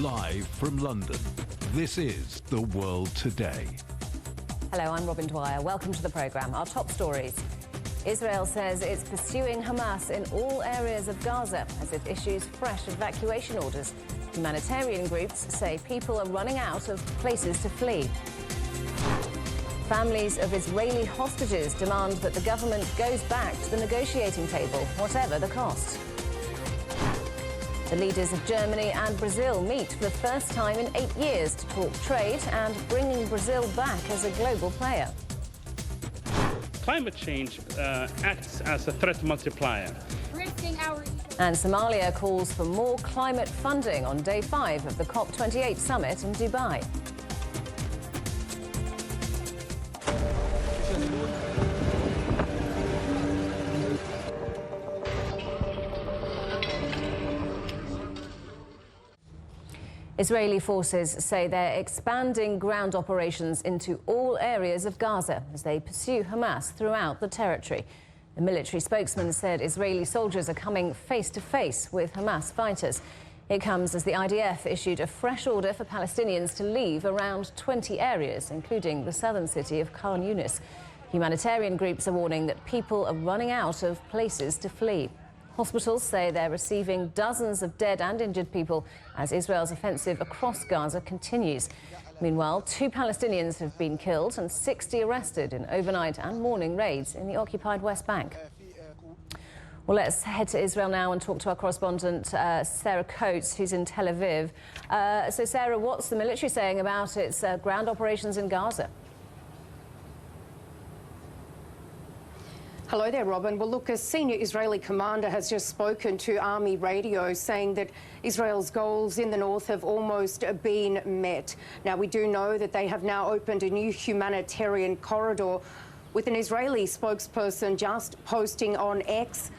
Live from London, this is The World Today. Hello, I'm Robin Dwyer. Welcome to the programme. Our top stories. Israel says it's pursuing Hamas in all areas of Gaza as it issues fresh evacuation orders. Humanitarian groups say people are running out of places to flee. Families of Israeli hostages demand that the government goes back to the negotiating table, whatever the cost. The leaders of Germany and Brazil meet for the first time in 8 years to talk trade and bringing Brazil back as a global player. Climate change acts as a threat multiplier. And Somalia calls for more climate funding on day 5 of the COP28 summit in Dubai. Israeli forces say they're expanding ground operations into all areas of Gaza as they pursue Hamas throughout the territory. The military spokesman said Israeli soldiers are coming face-to-face with Hamas fighters. It comes as the IDF issued a fresh order for Palestinians to leave around 20 areas, including the southern city of Khan Yunis. Humanitarian groups are warning that people are running out of places to flee. Hospitals say they're receiving dozens of dead and injured people as Israel's offensive across Gaza continues. Meanwhile, 2 Palestinians have been killed and 60 arrested in overnight and morning raids in the occupied West Bank. Well, let's head to Israel now and talk to our correspondent, Sarah Coates, who's in Tel Aviv. So, Sarah, what's the military saying about its ground operations in Gaza? Hello there, Robin. Well, look, a senior Israeli commander has just spoken to Army radio saying that Israel's goals in the north have almost been met. Now, we do know that they have now opened a new humanitarian corridor, with an Israeli spokesperson just posting on X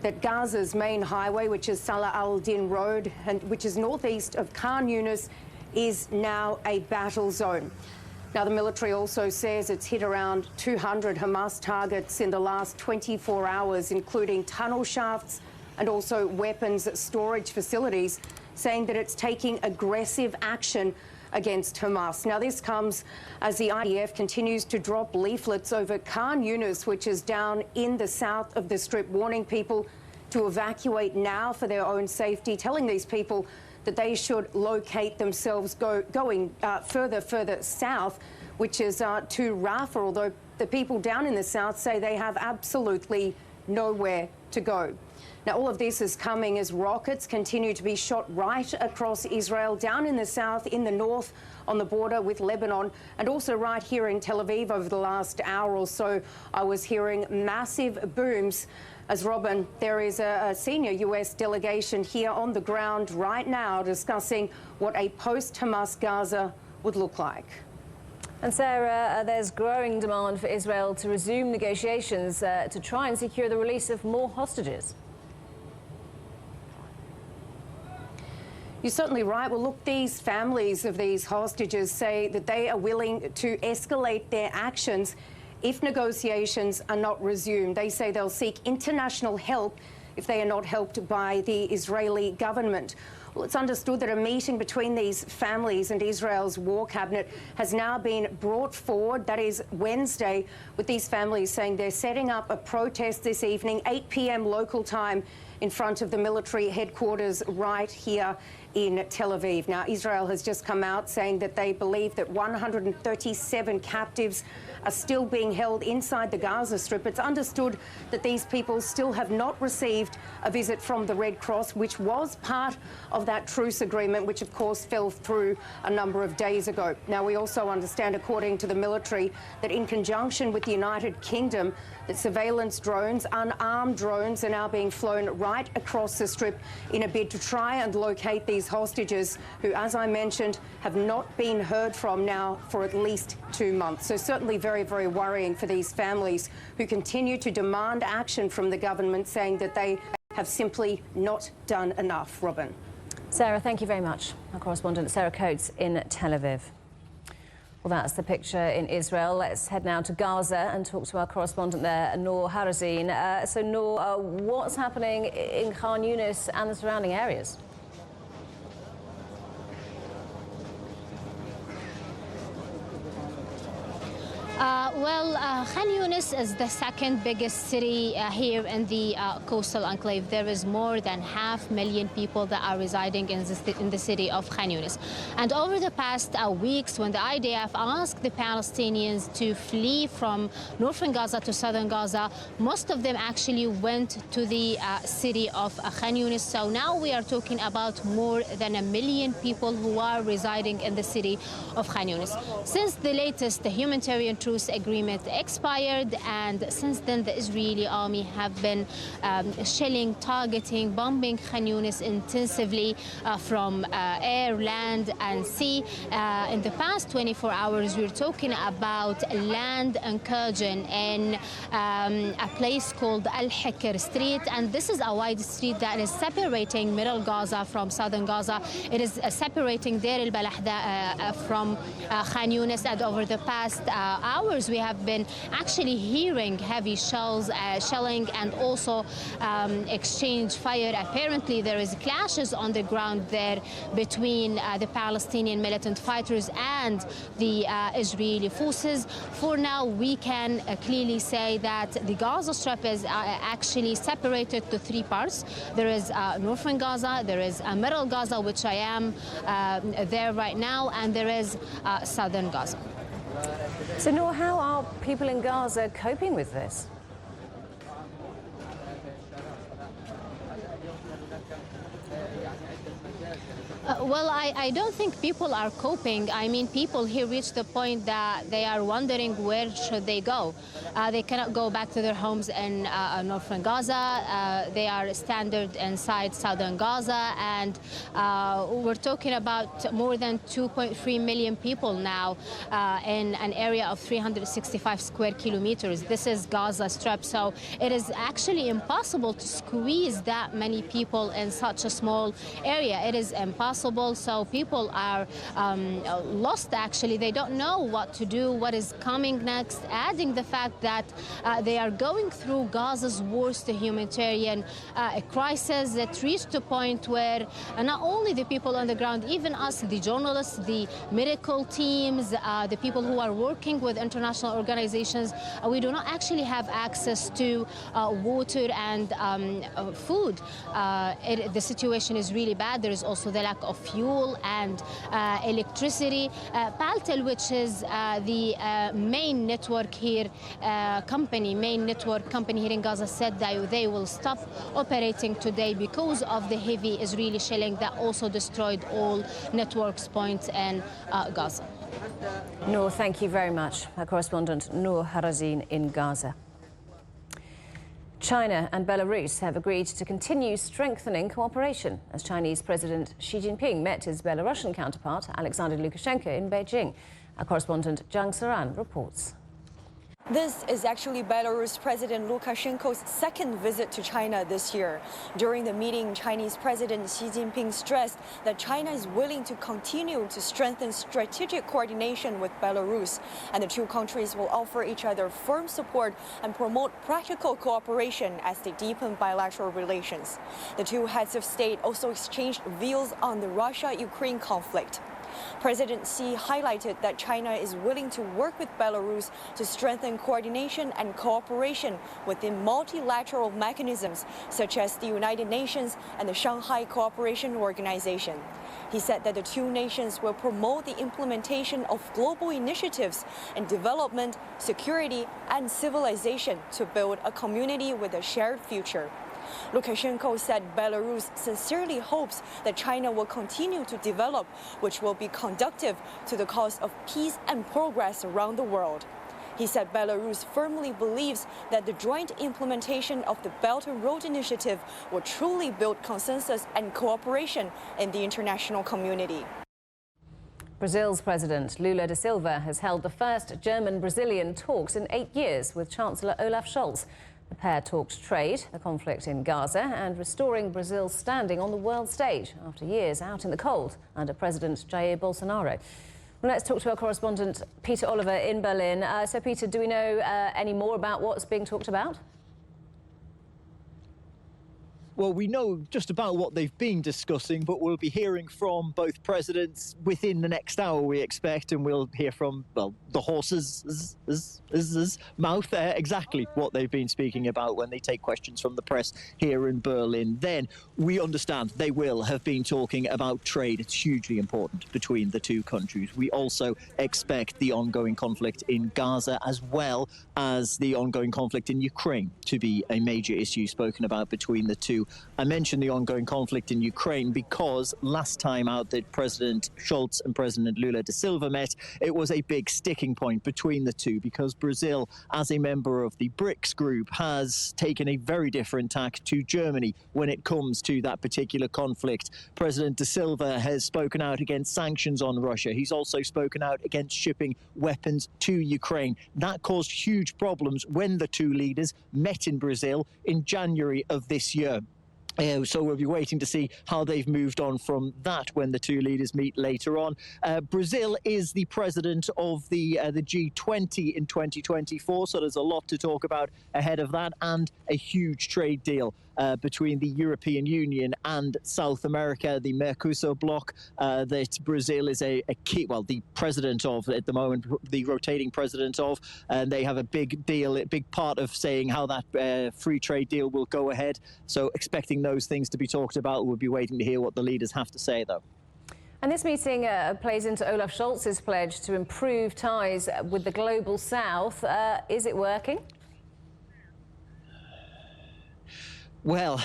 that Gaza's main highway, which is Salah al-Din Road, and which is northeast of Khan Yunis, is now a battle zone. Now, the military also says it's hit around 200 Hamas targets in the last 24 hours, including tunnel shafts and also weapons storage facilities, saying that it's taking aggressive action against Hamas. Now, this comes as the IDF continues to drop leaflets over Khan Yunis, which is down in the south of the Strip, warning people to evacuate now for their own safety, telling these people that they should locate themselves going further south, which is to Rafah, although the people down in the south say they have absolutely nowhere to go. Now, all of this is coming as rockets continue to be shot right across Israel, down in the south, in the north, on the border with Lebanon, and also right here in Tel Aviv over the last hour or so. I was hearing massive booms. As Robin, there is a senior US delegation here on the ground right now discussing what a post-Hamas Gaza would look like. And Sarah, there's growing demand for Israel to resume negotiations to try and secure the release of more hostages. You're certainly right. Well, look, these families of these hostages say that they are willing to escalate their actions if negotiations are not resumed. They say they'll seek international help if they are not helped by the Israeli government. Well, it's understood that a meeting between these families and Israel's war cabinet has now been brought forward. That is Wednesday, with these families saying they're setting up a protest this evening, 8 p.m. local time, in front of the military headquarters right here in Tel Aviv. Now, Israel has just come out saying that they believe that 137 captives are still being held inside the Gaza Strip. It's understood that these people still have not received a visit from the Red Cross, which was part of that truce agreement, which of course fell through a number of days ago. Now, we also understand, according to the military, that in conjunction with the United Kingdom, that surveillance drones, unarmed drones, are now being flown right across the Strip in a bid to try and locate these hostages who, as I mentioned, have not been heard from now for at least 2 months. So certainly very, very worrying for these families who continue to demand action from the government, saying that they have simply not done enough. Robin. Sarah, thank you very much. Our correspondent Sarah Coates in Tel Aviv. Well, that's the picture in Israel. Let's head now to Gaza and talk to our correspondent there, Noor Harazin. So, Noor, what's happening in Khan Yunis and the surrounding areas? Khan Yunis is the second biggest city here in the coastal enclave. There is more than 500,000 people that are residing in the city of Khan Yunis. And over the past weeks, when the IDF asked the Palestinians to flee from northern Gaza to southern Gaza, most of them actually went to the city of Khan Yunis. So now we are talking about more than 1 million people who are residing in the city of Khan Yunis. Since the latest humanitarian truce agreement expired, and since then the Israeli army have been shelling, targeting, bombing Khan Yunis intensively from air, land and sea. In the past 24 hours we're talking about land incursion in a place called Al-Hikr Street, and this is a wide street that is separating middle Gaza from southern Gaza. It is separating Deir al-Balah from Khan Yunis, and over the past hours we have been actually hearing heavy shelling and also exchange fire. Apparently there is clashes on the ground there between the Palestinian militant fighters and the Israeli forces. For now we can clearly say that the Gaza Strip is actually separated to three parts. There is northern Gaza, there is middle Gaza, which I am there right now, and there is southern Gaza. So, Noor, how are people in Gaza coping with this? Well, I don't think people are coping. I mean, people here reach the point that they are wondering where should they go. They cannot go back to their homes in northern Gaza. They are stranded inside southern Gaza, and we're talking about more than 2.3 million people now in an area of 365 square kilometers. This is Gaza Strip, so it is actually impossible to squeeze that many people in such a small area. It is impossible. So people are lost, actually. They don't know what to do, what is coming next, adding the fact that they are going through Gaza's worst humanitarian crisis that reached a point where not only the people on the ground, even us, the journalists, the medical teams, the people who are working with international organizations, we do not actually have access to water and food. The situation is really bad. There is also the lack of fuel and electricity. Paltel, which is the main network here, main network company here in Gaza, said that they will stop operating today because of the heavy Israeli shelling that also destroyed all networks points in Gaza. Noor, thank you very much. Our correspondent Noor Harazin in Gaza. China and Belarus have agreed to continue strengthening cooperation as Chinese President Xi Jinping met his Belarusian counterpart Alexander Lukashenko in Beijing. Our correspondent Zhang Saran reports. This is actually Belarus President Lukashenko's second visit to China this year. During the meeting, Chinese President Xi Jinping stressed that China is willing to continue to strengthen strategic coordination with Belarus, and the two countries will offer each other firm support and promote practical cooperation as they deepen bilateral relations. The two heads of state also exchanged views on the Russia-Ukraine conflict. President Xi highlighted that China is willing to work with Belarus to strengthen coordination and cooperation within multilateral mechanisms such as the United Nations and the Shanghai Cooperation Organization. He said that the two nations will promote the implementation of global initiatives in development, security, and civilization to build a community with a shared future. Lukashenko said Belarus sincerely hopes that China will continue to develop, which will be conducive to the cause of peace and progress around the world. He said Belarus firmly believes that the joint implementation of the Belt and Road Initiative will truly build consensus and cooperation in the international community. Brazil's President Lula da Silva has held the first German-Brazilian talks in 8 years with Chancellor Olaf Scholz. The pair talked trade, the conflict in Gaza, and restoring Brazil's standing on the world stage after years out in the cold under President Jair Bolsonaro. Well, let's talk to our correspondent Peter Oliver in Berlin. So, Peter, do we know any more about what's being talked about? Well, we know just about what they've been discussing, but we'll be hearing from both presidents within the next hour, we expect, and we'll hear from, well, the horse's mouth exactly what they've been speaking about when they take questions from the press here in Berlin. Then we understand they will have been talking about trade. It's hugely important between the two countries. We also expect the ongoing conflict in Gaza, as well as the ongoing conflict in Ukraine, to be a major issue spoken about between the two. I mentioned the ongoing conflict in Ukraine because last time out that President Scholz and President Lula da Silva met, it was a big sticking point between the two, because Brazil, as a member of the BRICS group, has taken a very different tack to Germany when it comes to that particular conflict. President da Silva has spoken out against sanctions on Russia. He's also spoken out against shipping weapons to Ukraine. That caused huge problems when the two leaders met in Brazil in January of this year. So we'll be waiting to see how they've moved on from that when the two leaders meet later on. Brazil is the president of the G20 in 2024, so there's a lot to talk about ahead of that, and a huge trade deal between the European Union and South America, the Mercosur bloc, that Brazil is a key, well, the president of at the moment, the rotating president of, and they have a big deal, a big part of saying how that free trade deal will go ahead. So expecting those things to be talked about. We'll be waiting to hear what the leaders have to say, though. And this meeting plays into Olaf Scholz's pledge to improve ties with the global south. Is it working? Well,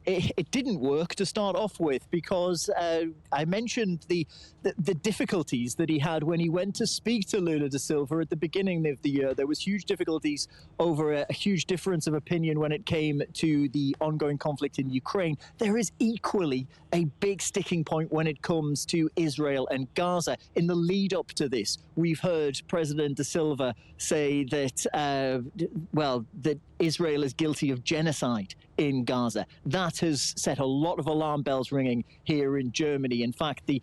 it didn't work to start off with, because I mentioned the difficulties that he had when he went to speak to Lula da Silva at the beginning of the year. There was huge difficulties over a huge difference of opinion when it came to the ongoing conflict in Ukraine. There is equally a big sticking point when it comes to Israel and Gaza. In the lead up to this, we've heard President da Silva say that, that Israel is guilty of genocide in Gaza. That has set a lot of alarm bells ringing here in Germany. In fact, the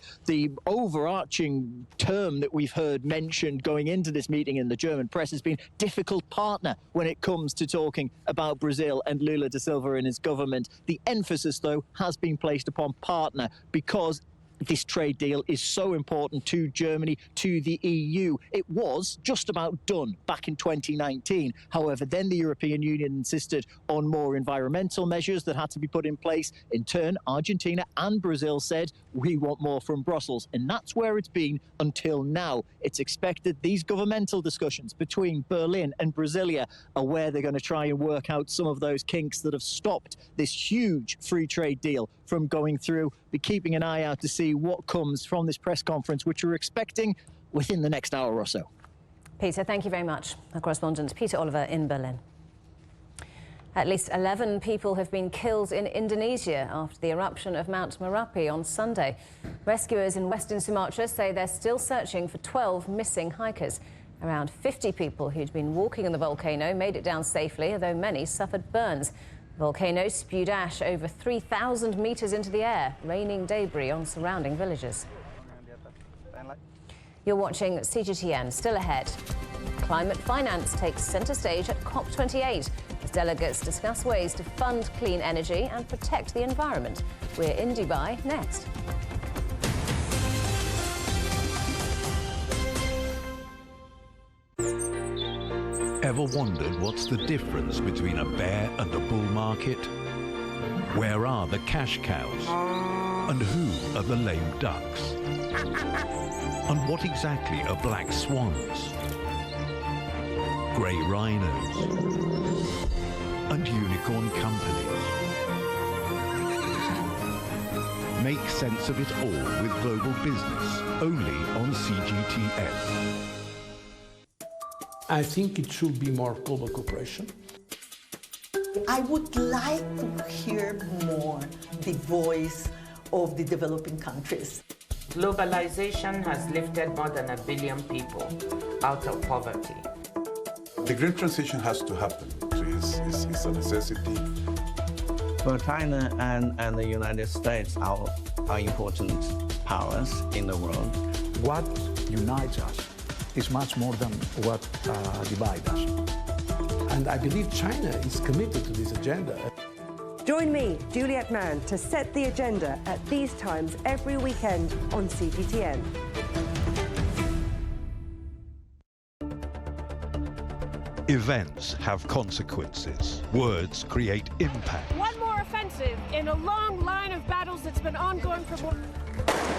overarching term that we've heard mentioned going into this meeting in the German press has been difficult partner when it comes to talking about Brazil and Lula da Silva and his government. The emphasis, though, has been placed upon partner, because this trade deal is so important to Germany, to the EU. It was just about done back in 2019. However, then the European Union insisted on more environmental measures that had to be put in place. In turn, Argentina and Brazil said, we want more from Brussels. And that's where it's been until now. It's expected these governmental discussions between Berlin and Brasilia are where they're going to try and work out some of those kinks that have stopped this huge free trade deal from going through. Be keeping an eye out to see what comes from this press conference, which we're expecting within the next hour or so. Peter, thank you very much. Our correspondent Peter Oliver in Berlin. At least 11 people have been killed in Indonesia after the eruption of Mount Merapi on Sunday. Rescuers in Western Sumatra say they're still searching for 12 missing hikers. Around 50 people who'd been walking on the volcano made it down safely, although many suffered burns. The volcano spewed ash over 3,000 meters into the air, raining debris on surrounding villages. You're watching CGTN. Still ahead, climate finance takes centre stage at COP28 as delegates discuss ways to fund clean energy and protect the environment. We're in Dubai next. Ever wondered what's the difference between a bear and a bull market? Where are the cash cows? And who are the lame ducks? And what exactly are black swans? Grey rhinos? And unicorn companies? Make sense of it all with Global Business, only on CGTN. I think it should be more global cooperation. I would like to hear more the voice of the developing countries. Globalization has lifted more than 1 billion people out of poverty. The green transition has to happen. It's a necessity. Well, China and the United States are important powers in the world. What unites us is much more than what divides us. And I believe China is committed to this agenda. Join me, Juliet Mann, to set the agenda at these times every weekend on CGTN. Events have consequences. Words create impact. One more offensive in a long line of battles that's been ongoing for more.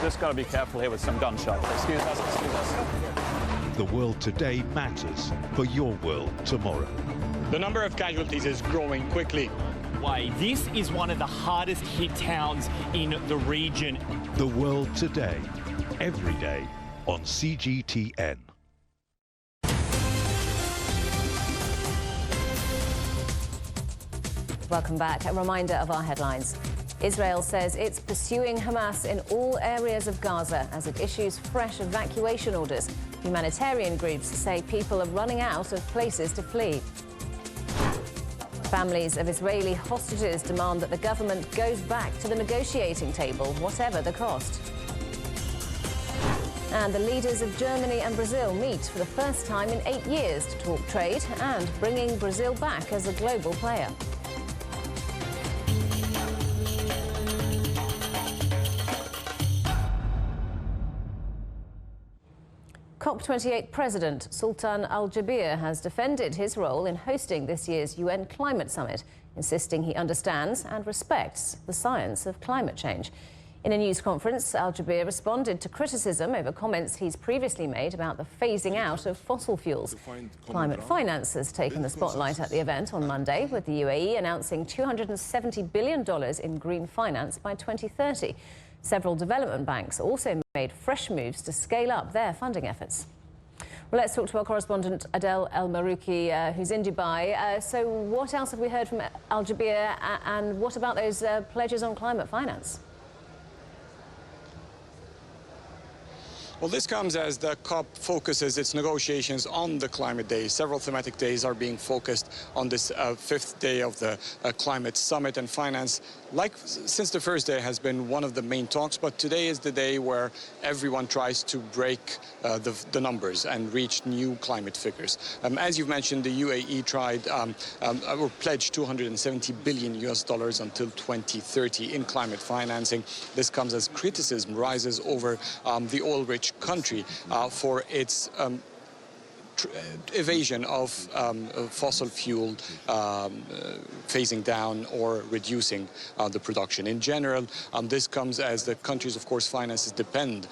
Just got to be careful here with some gunshots. Excuse us, excuse us. The world today matters for your world tomorrow. The number of casualties is growing quickly. Why, this is one of the hardest hit towns in the region. The world today, every day on CGTN. Welcome back. A reminder of our headlines. Israel says it's pursuing Hamas in all areas of Gaza as it issues fresh evacuation orders. Humanitarian groups say people are running out of places to flee. Families of Israeli hostages demand that the government goes back to the negotiating table, whatever the cost. And the leaders of Germany and Brazil meet for the first time in 8 years to talk trade and bringing Brazil back as a global player. COP28 President Sultan Al Jaber has defended his role in hosting this year's UN Climate Summit, insisting he understands and respects the science of climate change. In a news conference, Al Jaber responded to criticism over comments he's previously made about the phasing out of fossil fuels. Climate finance has taken the spotlight at the event on Monday, with the UAE announcing $270 billion in green finance by 2030. Several development banks also made fresh moves to scale up their funding efforts. Well, let's talk to our correspondent Adel El-Marouki, who's in Dubai. So what else have we heard from Al Jaber, and what about those pledges on climate finance? Well, this comes as the COP focuses its negotiations on the climate days. Several thematic days are being focused on this fifth day of the climate summit, and finance, since the first day, has been one of the main talks. But today is the day where everyone tries to break the numbers and reach new climate figures. As you've mentioned, the UAE pledged $270 billion until 2030 in climate financing. This comes as criticism rises over the oil-rich country for its evasion of fossil fuel phasing down or reducing the production. In general, this comes as the country's, of course, finances depend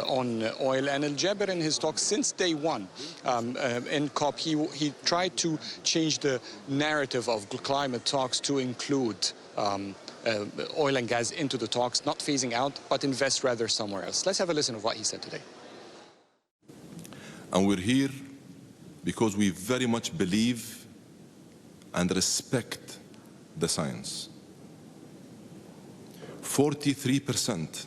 on oil. And Al Jaber, in his talk since day one in COP, he tried to change the narrative of climate talks to include oil and gas into the talks, not phasing out, but invest rather somewhere else. Let's have a listen of what he said today. And we're here because we very much believe and respect the science. 43%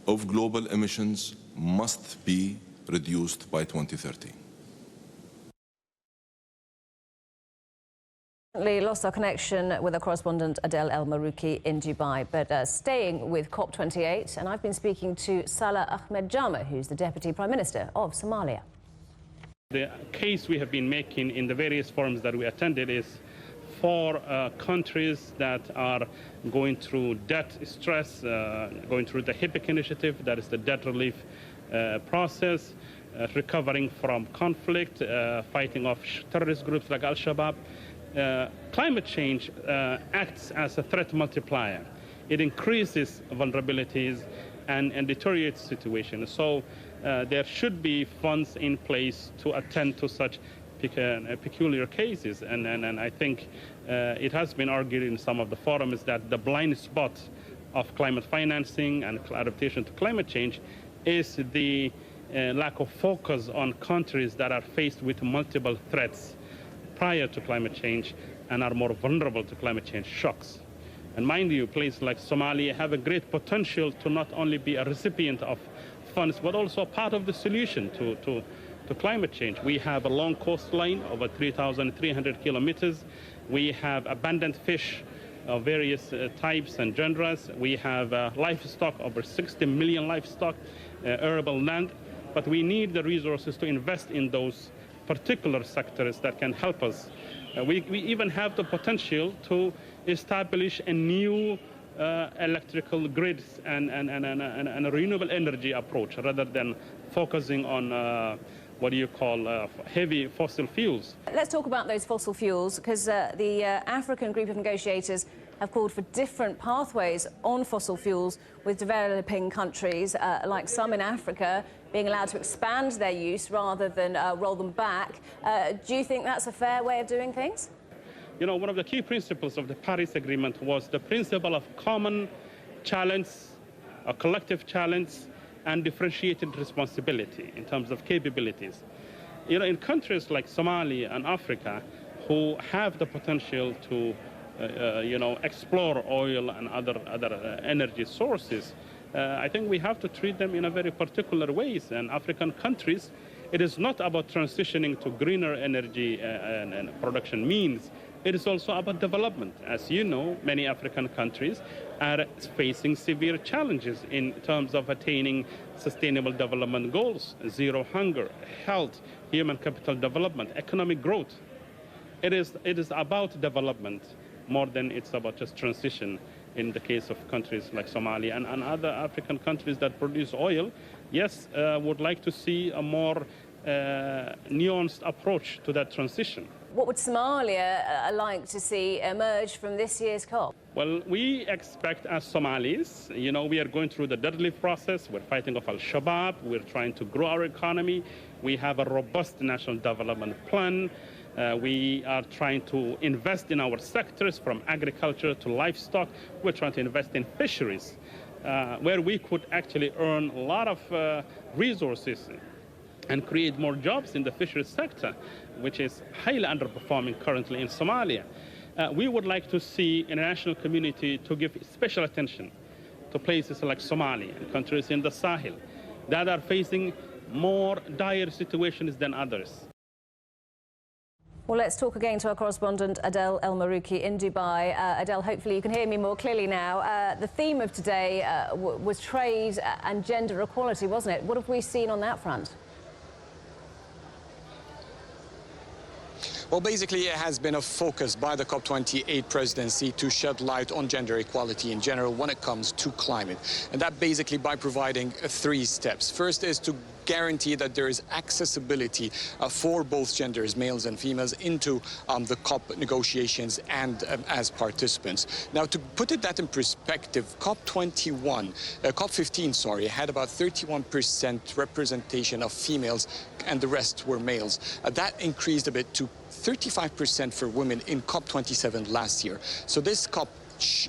of global emissions must be reduced by 2030. We lost our connection with our correspondent Adel El-Marouki in Dubai, but staying with COP28, and I've been speaking to Salah Ahmed Jama, who's the Deputy Prime Minister of Somalia. The case we have been making in the various forums that we attended is for countries that are going through debt stress, going through the HIPC initiative, that is the debt relief process, recovering from conflict, fighting off terrorist groups like Al-Shabaab. Climate change acts as a threat multiplier. It increases vulnerabilities and deteriorates situations. So there should be funds in place to attend to such peculiar cases. And I think it has been argued in some of the forums that the blind spot of climate financing and adaptation to climate change is the lack of focus on countries that are faced with multiple threats prior to climate change and are more vulnerable to climate change shocks. And mind you, places like Somalia have a great potential to not only be a recipient of funds, but also part of the solution to climate change. We have a long coastline, over 3,300 kilometers. We have abundant fish of various types and genres. We have livestock, over 60 million livestock, arable land. But we need the resources to invest in those particular sectors that can help us. We even have the potential to establish a new electrical grids and a renewable energy approach rather than focusing on heavy fossil fuels. Let's talk about those fossil fuels, because the African group of negotiators have called for different pathways on fossil fuels, with developing countries, like some in Africa, being allowed to expand their use rather than roll them back. Do you think that's a fair way of doing things? You know, one of the key principles of the Paris Agreement was the principle of common challenge, a collective challenge, and differentiated responsibility in terms of capabilities. You know, in countries like Somalia and Africa, who have the potential to, explore oil and other energy sources, I think we have to treat them in a very particular ways. And African countries, it is not about transitioning to greener energy and production means. It is also about development. As you know, many African countries are facing severe challenges in terms of attaining sustainable development goals: zero hunger, health, human capital development, economic growth. It is about development more than it's about just transition. In the case of countries like Somalia and other African countries that produce oil, yes, would like to see a more nuanced approach to that transition. What would Somalia like to see emerge from this year's COP? Well, we expect as Somalis, you know, we are going through the deadlift process. We're fighting off Al-Shabaab. We're trying to grow our economy. We have a robust national development plan. We are trying to invest in our sectors, from agriculture to livestock. We're trying to invest in fisheries, where we could actually earn a lot of resources and create more jobs in the fisheries sector, which is highly underperforming currently in Somalia. We would like to see international community to give special attention to places like Somalia and countries in the Sahel that are facing more dire situations than others. Well, let's talk again to our correspondent Adel El-Marouki in Dubai. Adel, hopefully you can hear me more clearly now. The theme of today was trade and gender equality, wasn't it? What have we seen on that front? Well, basically, it has been a focus by the COP28 presidency to shed light on gender equality in general when it comes to climate. And that basically by providing 3 steps. First is to guarantee that there is accessibility for both genders, males and females, into the COP negotiations and as participants. Now, to put that in perspective, COP15, had about 31% representation of females, and the rest were males. That increased a bit to 35% for women in COP27 last year. So this COP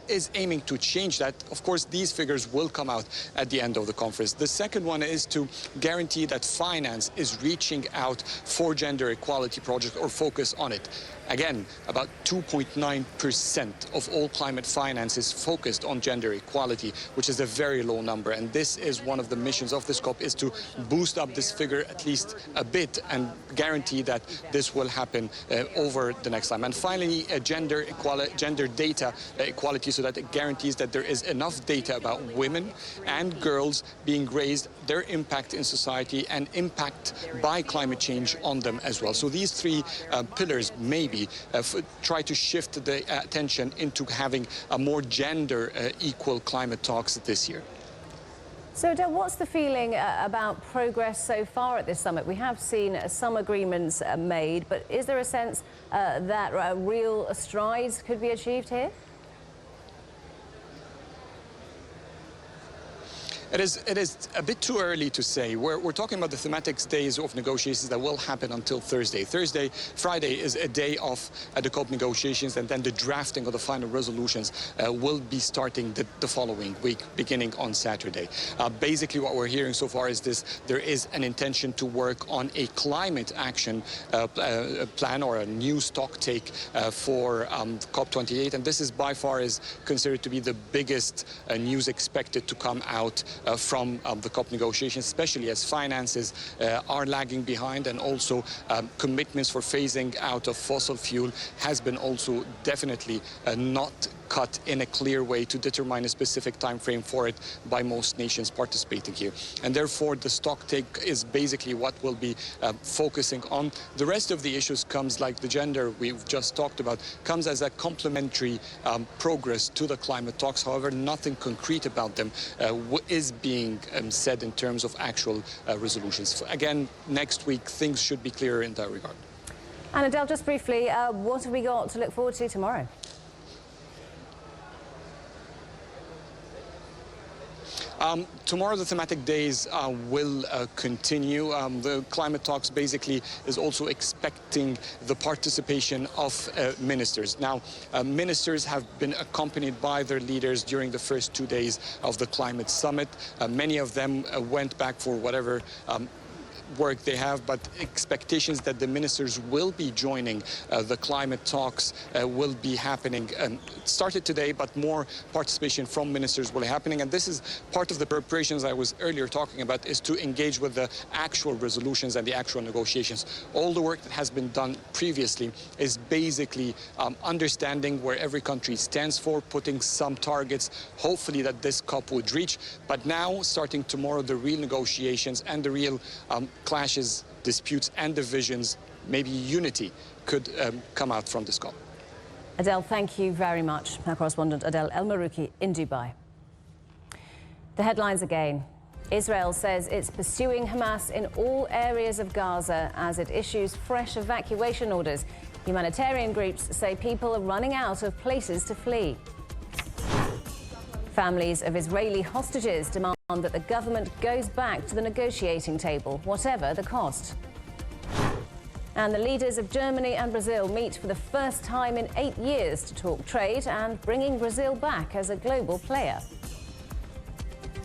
is aiming to change that. Of course, these figures will come out at the end of the conference. The second one is to guarantee that finance is reaching out for gender equality projects or focus on it. Again, about 2.9% of all climate finance is focused on gender equality, which is a very low number. And this is one of the missions of this COP, is to boost up this figure at least a bit and guarantee that this will happen over the next time. And finally, gender data equality, so that it guarantees that there is enough data about women and girls being raised, their impact in society and impact by climate change on them as well. So these 3 pillars maybe try to shift the attention into having a more gender equal climate talks this year. So, Adel, what's the feeling about progress so far at this summit? We have seen some agreements made, but is there a sense that real strides could be achieved here? It is a bit too early to say. We're talking about the thematic days of negotiations that will happen until Thursday. Friday is a day off at the COP negotiations, and then the drafting of the final resolutions will be starting the following week, beginning on Saturday. Basically, what we're hearing so far is there is an intention to work on a climate action plan or a new stock take for COP28, and this is by far is considered to be the biggest news expected to come out from the COP negotiations, especially as finances are lagging behind, and also commitments for phasing out of fossil fuel has been also definitely not cut in a clear way to determine a specific time frame for it by most nations participating here. And therefore, the stock take is basically what we'll be focusing on. The rest of the issues comes, like the gender we've just talked about, comes as a complementary progress to the climate talks. However, nothing concrete about them is being said in terms of actual resolutions. Again, next week, things should be clearer in that regard. And Adel, just briefly, what have we got to look forward to tomorrow? Tomorrow, the thematic days will continue. The climate talks basically is also expecting the participation of ministers. Now, ministers have been accompanied by their leaders during the first 2 days of the climate summit. Many of them went back for whatever work they have, but expectations that the ministers will be joining the climate talks will be happening. It started today, but more participation from ministers will be happening. And this is part of the preparations I was earlier talking about, is to engage with the actual resolutions and the actual negotiations. All the work that has been done previously is basically understanding where every country stands for, putting some targets, hopefully that this COP would reach. But now, starting tomorrow, the real negotiations and the real clashes, disputes and divisions, maybe unity, could come out from this COP. Adel, thank you very much. Our correspondent Adel El-Marouki in Dubai. The headlines again. Israel says it's pursuing Hamas in all areas of Gaza as it issues fresh evacuation orders. Humanitarian groups say people are running out of places to flee. Families of Israeli hostages demand that the government goes back to the negotiating table, whatever the cost. And the leaders of Germany and Brazil meet for the first time in 8 years to talk trade and bringing Brazil back as a global player.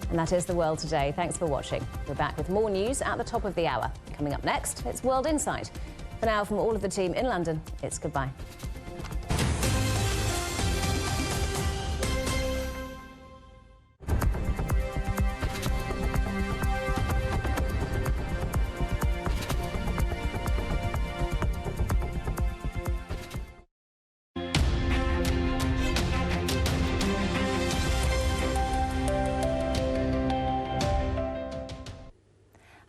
And that is the world today. Thanks for watching. We're back with more news at the top of the hour. Coming up next, it's World Insight. For now, from all of the team in London, it's goodbye.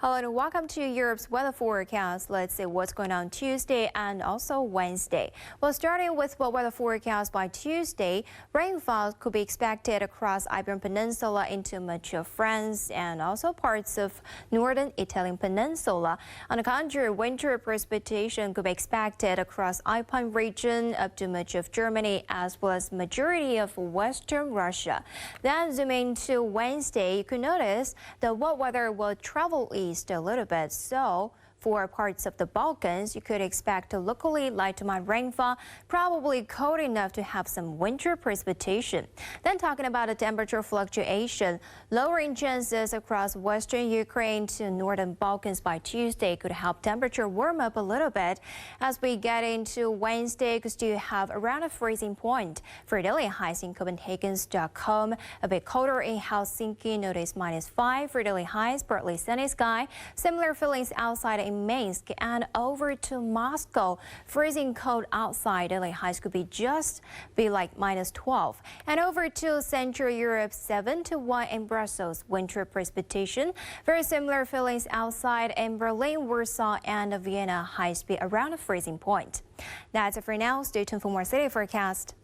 Hello and welcome to Europe's weather forecast. Let's see what's going on Tuesday and also Wednesday. Well, starting with the weather forecast by Tuesday, rainfall could be expected across Iberian Peninsula into much of France and also parts of northern Italian Peninsula. On the contrary, winter precipitation could be expected across Alpine region up to much of Germany as well as majority of western Russia. Then zooming to Wednesday, you could notice the wet weather will travel east a little bit, so for parts of the Balkans, you could expect a locally light to mild rainfall, probably cold enough to have some winter precipitation. Then talking about the temperature fluctuation, lowering chances across western Ukraine to northern Balkans by Tuesday could help temperature warm up a little bit. As we get into Wednesday, could still have around a freezing point. For daily highs in Copenhagen, Stockholm, a bit colder in Helsinki, notice -5 for daily highs, partly sunny sky. Similar feelings outside in Minsk and over to Moscow. Freezing cold outside. Daily highs could be like -12. And over to Central Europe, 7 to 1 in Brussels. Winter precipitation. Very similar feelings outside in Berlin, Warsaw, and Vienna. Highs be around a freezing point. That's it for now. Stay tuned for more city forecast.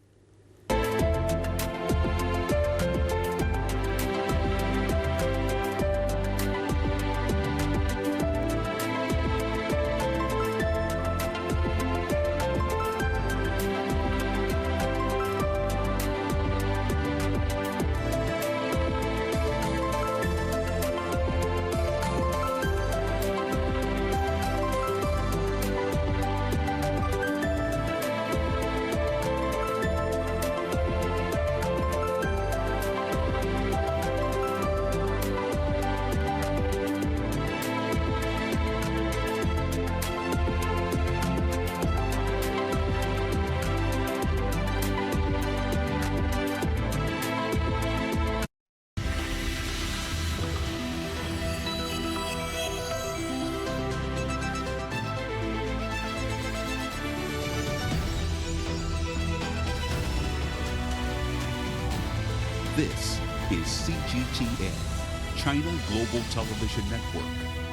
This is CGTN, China Global Television Network.